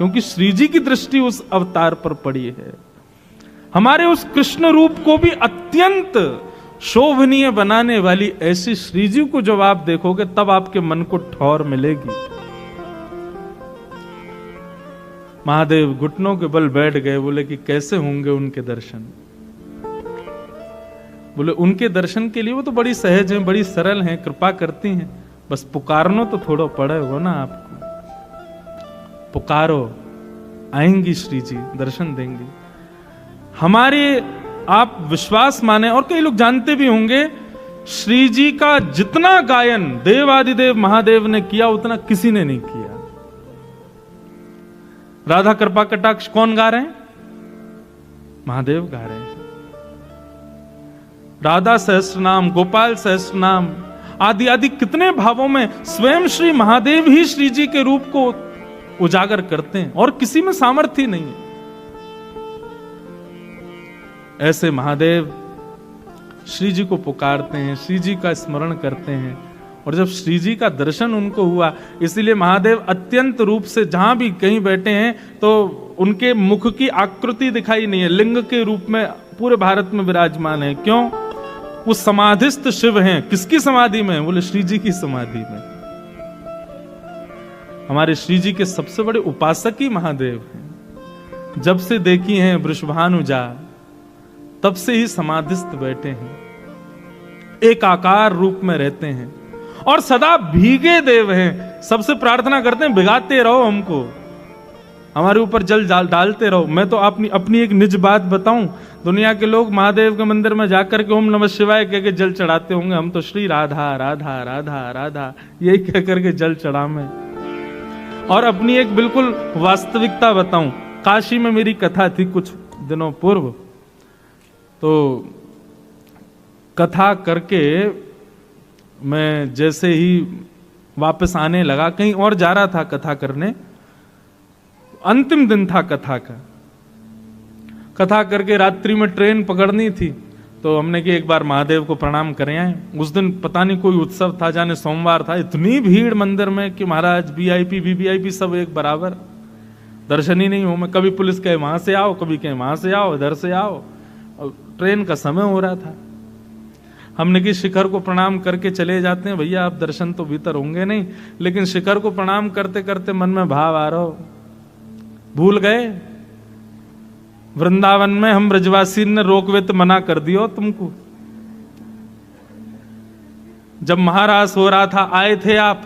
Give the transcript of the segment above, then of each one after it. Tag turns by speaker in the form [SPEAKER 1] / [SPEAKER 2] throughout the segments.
[SPEAKER 1] क्योंकि श्री जी की दृष्टि उस अवतार पर पड़ी है। हमारे उस कृष्ण रूप को भी अत्यंत शोभनीय बनाने वाली ऐसी श्री जी को जब आप देखोगे तब आपके मन को ठौर मिलेगी। महादेव घुटनों के बल बैठ गए, बोले कि कैसे होंगे उनके दर्शन। बोले उनके दर्शन के लिए वो तो बड़ी सहज हैं, बड़ी सरल हैं, कृपा करती हैं, बस पुकारनो तो थोड़ा पड़े हो ना आपको। पुकारो, आएंगी श्री जी, दर्शन देंगी। हमारे आप विश्वास माने, और कई लोग जानते भी होंगे, श्री जी का जितना गायन देवादिदेव महादेव ने किया उतना किसी ने नहीं किया। राधा कृपा कटाक्ष कौन गा रहे हैं? महादेव गा रहे हैं। राधा सहस्त्रनाम, गोपाल सहस्त्रनाम आदि आदि कितने भावों में स्वयं श्री महादेव ही श्री जी के रूप को उजागर करते हैं और किसी में सामर्थ्य नहीं है। ऐसे महादेव श्री जी को पुकारते हैं, श्री जी का स्मरण करते हैं, और जब श्री जी का दर्शन उनको हुआ, इसीलिए महादेव अत्यंत रूप से जहां भी कहीं बैठे हैं तो उनके मुख की आकृति दिखाई नहीं है, लिंग के रूप में पूरे भारत में विराजमान है। क्यों? वो समाधिस्थ शिव हैं। किसकी समाधि में? बोले श्री जी की समाधि में। हमारे श्री जी के सबसे बड़े उपासक ही महादेव हैं। जब से देखी हैं वृषभानुजा तब से ही समाधिस्थ बैठे हैं, एक आकार रूप में रहते हैं और सदा भीगे देव हैं। सबसे प्रार्थना करते हैं भिगाते रहो हमको, हमारे ऊपर जल डालते रहो। मैं तो अपनी एक निज बात बताऊं, दुनिया के लोग महादेव के मंदिर में जाकर के ओम नमः शिवाय कह के जल चढ़ाते होंगे, हम तो श्री राधा राधा राधा राधा यही कह करके जल चढ़ावे। और अपनी एक बिल्कुल वास्तविकता बताऊं, काशी में मेरी कथा थी कुछ दिनों पूर्व, तो कथा करके मैं जैसे ही वापस आने लगा, कहीं और जा रहा था कथा करने, अंतिम दिन था कथा का। कथा करके रात्रि में ट्रेन पकड़नी थी, तो हमने कि एक बार महादेव को प्रणाम करें आए। उस दिन पता नहीं कोई उत्सव था, जाने सोमवार था, इतनी भीड़ मंदिर में कि महाराज वीआईपी वीवीआईपी सब एक बराबर, दर्शन ही नहीं हो। मैं कभी पुलिस कहे वहां से आओ, कभी कहे वहां से आओ, इधर से आओ, और ट्रेन का समय हो रहा था। हमने कि शिखर को प्रणाम करके चले जाते हैं, भैया आप दर्शन तो भीतर होंगे नहीं। लेकिन शिखर को प्रणाम करते करते मन में भाव आ रहा हो, भूल गए वृंदावन में हम ब्रजवासी ने रोकवे तो मना कर दियो तुमको। जब महारास हो रहा था आए थे आप,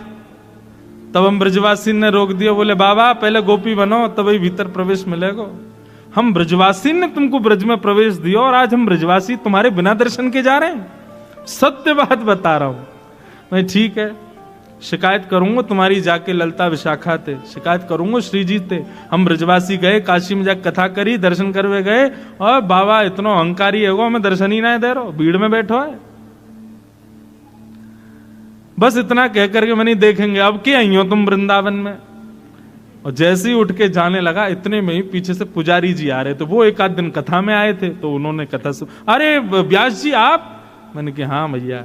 [SPEAKER 1] तब हम ब्रजवासी ने रोक दिया, बोले बाबा पहले गोपी बनो तभी भीतर प्रवेश मिलेगा। हम ब्रजवासी ने तुमको ब्रज में प्रवेश दिया और आज हम ब्रजवासी तुम्हारे बिना दर्शन के जा रहे हैं। सत्य बात बता रहा हूं मैं। ठीक है, शिकायत करूंगा तुम्हारी, जाके ललता विशाखा थे शिकायत करूंगा, श्री जी थे। हम ब्रजवासी गए, काशी में जाकर कथा करी, दर्शन करवे गए, और बाबा इतना अहंकारी है, हमें दर्शन ही ना दे रहो, भीड़ में बैठो है। बस इतना कह करके मैंने देखेंगे अब क्या आई हो तुम वृंदावन में। और जैसे ही उठ के जाने लगा, इतने में ही पीछे से पुजारी जी आ रहे थे। वो एक आध दिन कथा में आए थे, तो उन्होंने कथा सुन, अरे व्यास जी आप? मैंने कि हाँ भैया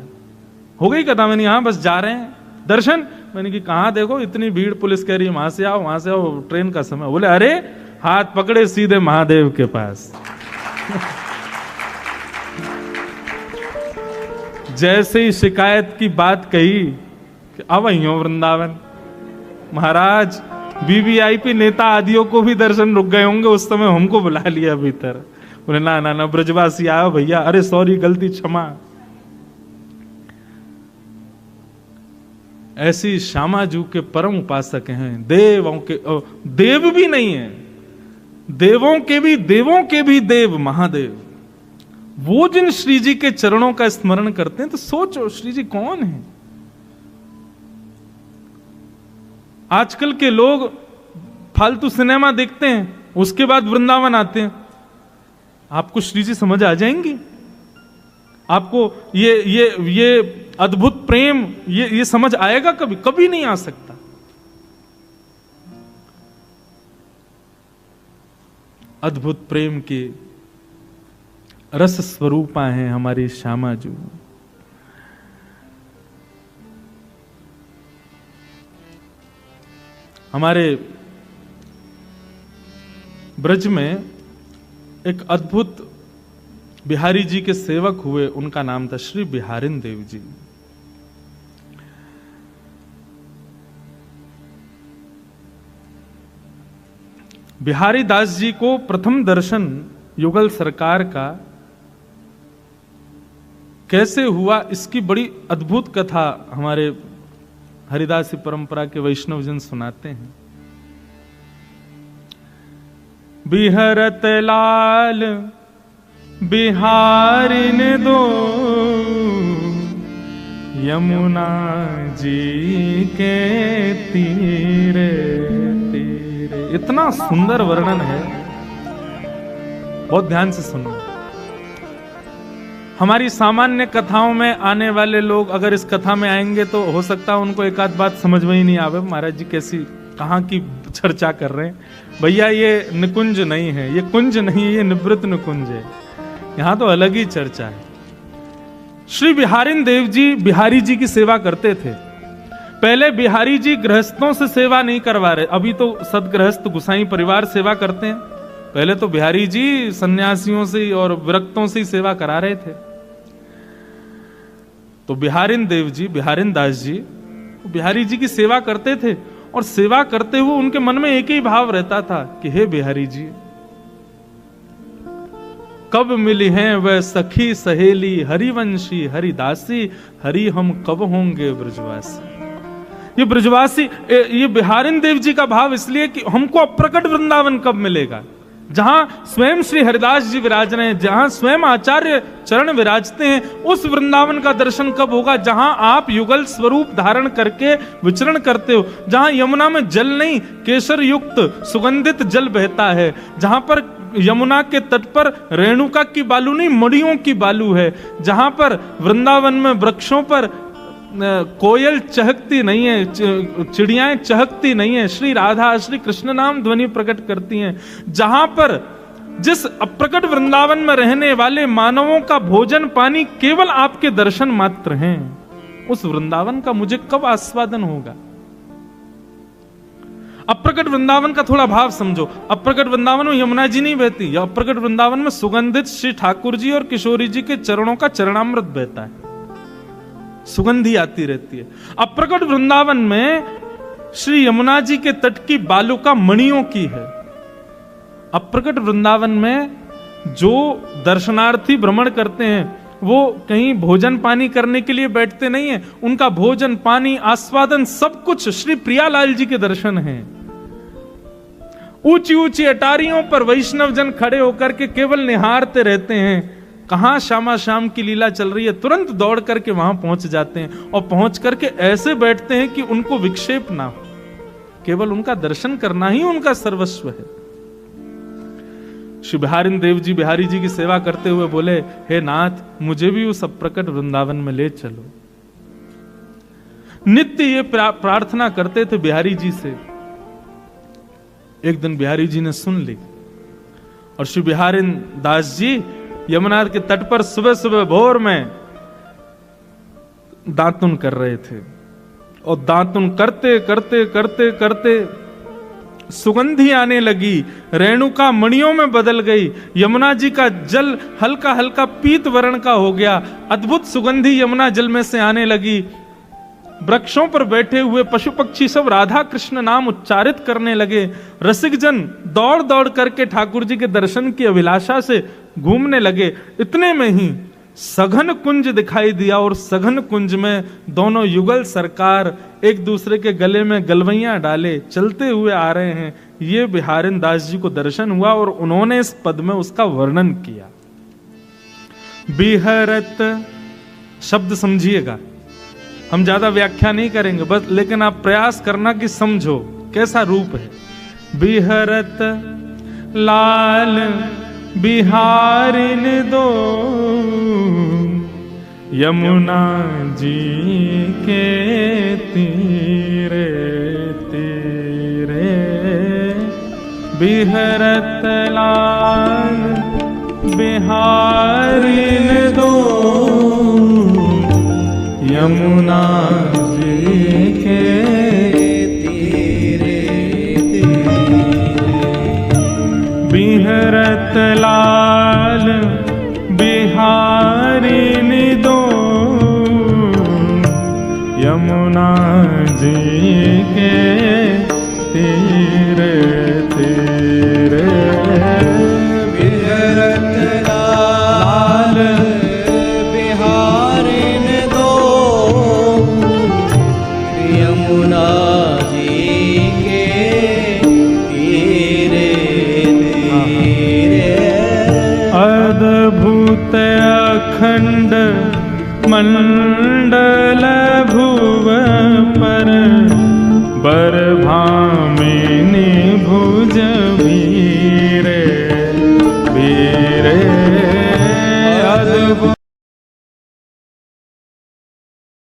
[SPEAKER 1] हो गई कथा। मैंने हाँ बस जा रहे हैं दर्शन। मैंने कि कहाँ, देखो इतनी भीड़, पुलिस कह रही है वहां से आओ वहां से आओ, ट्रेन का समय। बोले अरे हाथ पकड़े सीधे महादेव के पास। जैसे ही शिकायत की बात कही कि अब आई हो वृंदावन, महाराज वीवीआईपी नेता आदियों को भी दर्शन रुक गए होंगे, उस समय हमको बुला लिया भीतर। बोले ना ना ना ब्रजवासी आओ भैया, अरे सॉरी गलती क्षमा। ऐसी श्यामाजू के परम उपासक हैं, देवों के देव भी नहीं है, देवों के भी देव महादेव। वो जिन श्री जी के चरणों का स्मरण करते हैं, तो सोचो श्री जी कौन है। आजकल के लोग फालतू सिनेमा देखते हैं, उसके बाद वृंदावन आते हैं। आपको श्री जी समझ आ जाएंगी? आपको ये अद्भुत प्रेम ये समझ आएगा? कभी कभी नहीं आ सकता। अद्भुत प्रेम की रस स्वरूपा हैं हमारी श्यामाजू। हमारे ब्रज में एक अद्भुत बिहारी जी के सेवक हुए, उनका नाम था श्री बिहारिन देव जी। बिहारी दास जी को प्रथम दर्शन युगल सरकार का कैसे हुआ, इसकी बड़ी अद्भुत कथा हमारे हरिदासी परंपरा के वैष्णव जन सुनाते हैं। बिहरत लाल बिहारिन दो यमुना जी के तीरे तीरे। इतना सुंदर वर्णन है, बहुत ध्यान से सुनो। हमारी सामान्य कथाओं में आने वाले लोग अगर इस कथा में आएंगे तो हो सकता है उनको एक आध बात समझ में ही नहीं आवे, महाराज जी कैसी कहाँ की चर्चा कर रहे हैं। भैया ये निकुंज नहीं है, ये कुंज नहीं है, ये निवृत्त निकुंज है। यहां तो अलग ही चर्चा है। श्री बिहारिन देव जी बिहारी जी की सेवा करते थे। पहले बिहारी जी गृहस्थों से सेवा नहीं करवा रहे, अभी तो सदगृहस्थ गुसाई परिवार सेवा करते हैं। पहले तो बिहारी जी सन्यासियों से और विरक्तों से ही सेवा करा रहे थे। तो बिहारिन देव जी, बिहारिन दास जी बिहारी जी की सेवा करते थे, और सेवा करते हुए उनके मन में एक ही भाव रहता था कि हे बिहारी जी, कब मिली हैं वह सखी सहेली हरिवंशी हरिदासी, हरि हम कब होंगे ब्रजवासी। ये ब्रजवासी, ये बिहारिन देव जी का भाव इसलिए कि हमको अप्रकट वृंदावन कब मिलेगा, जहां स्वयं श्री हरिदास जी विराज रहे हैं, जहां स्वयं आचार्य चरण विराजते हैं, उस वृंदावन का दर्शन कब होगा जहां आप युगल स्वरूप धारण करके विचरण करते हो, जहां यमुना में जल नहीं केसर युक्त सुगंधित जल बहता है, जहां पर यमुना के तट पर रेणुका की बालू नहीं मणियों की बालू है, जहां पर वृंदावन में वृक्षों पर कोयल चहकती नहीं है, चिड़ियाएं चहकती नहीं है, श्री राधा श्री कृष्ण नाम ध्वनि प्रकट करती हैं, जहां पर जिस अप्रकट वृंदावन में रहने वाले मानवों का भोजन पानी केवल आपके दर्शन मात्र हैं, उस वृंदावन का मुझे कब आस्वादन होगा। अप्रकट वृंदावन का थोड़ा भाव समझो। अप्रकट वृंदावन में यमुना जी नहीं बहती, या अप्रकट वृंदावन में सुगंधित श्री ठाकुर जी और किशोरी जी के चरणों का चरणामृत बहता है, सुगंधी आती रहती है। अप्रकट वृंदावन में श्री यमुना जी के तट की बालुका मणियों की है। अप्रकट वृंदावन में जो दर्शनार्थी भ्रमण करते हैं वो कहीं भोजन पानी करने के लिए बैठते नहीं है, उनका भोजन पानी आस्वादन सब कुछ श्री प्रियालाल जी के दर्शन हैं। ऊंची ऊंची अटारियों पर वैष्णव जन खड़े होकर के केवल निहारते रहते हैं, कहां श्यामा श्याम की लीला चल रही है, तुरंत दौड़ करके वहां पहुंच जाते हैं, और पहुंच करके ऐसे बैठते हैं कि उनको विक्षेप ना हो, केवल उनका दर्शन करना ही उनका सर्वस्व है। श्री बिहारिन देव जी बिहारी जी की सेवा करते हुए बोले, हे नाथ, मुझे भी उस अप्रकट वृंदावन में ले चलो। नित्य ये प्रार्थना करते थे बिहारी जी से। एक दिन बिहारी जी ने सुन ली, और श्री बिहारिन दास जी यमुना के तट पर सुबह सुबह भोर में दातुन कर रहे थे, और दातुन करते करते करते करते सुगंधी आने लगी, रेणुका मणियों में बदल गई, यमुना जी का जल हल्का हल्का पीत वर्ण का हो गया, अद्भुत सुगंधी यमुना जल में से आने लगी। वृक्षों पर बैठे हुए पशु पक्षी सब राधा कृष्ण नाम उच्चारित करने लगे। रसिक जन दौड़ दौड़ करके ठाकुर जी के दर्शन की अभिलाषा से घूमने लगे। इतने में ही सघन कुंज दिखाई दिया, और सघन कुंज में दोनों युगल सरकार एक दूसरे के गले में गलवैयां डाले चलते हुए आ रहे हैं। ये बिहारिन दास जी को दर्शन हुआ, और उन्होंने इस पद में उसका वर्णन किया। बिहरत शब्द समझिएगा, हम ज्यादा व्याख्या नहीं करेंगे बस, लेकिन आप प्रयास करना कि समझो कैसा रूप है। बिहरत लाल बिहारिन दो यमुना जी के तीरे तीरे, बिहरत लाल बिहारिन दो यमुना जी के तीरे तीरे, लाल बिहारी निदो यमुना जी के तीरे तीरे
[SPEAKER 2] विहरत लाल बिहारी निदो यमुना जी के तीरे तीरे
[SPEAKER 1] अद्भुत अखंड मंडल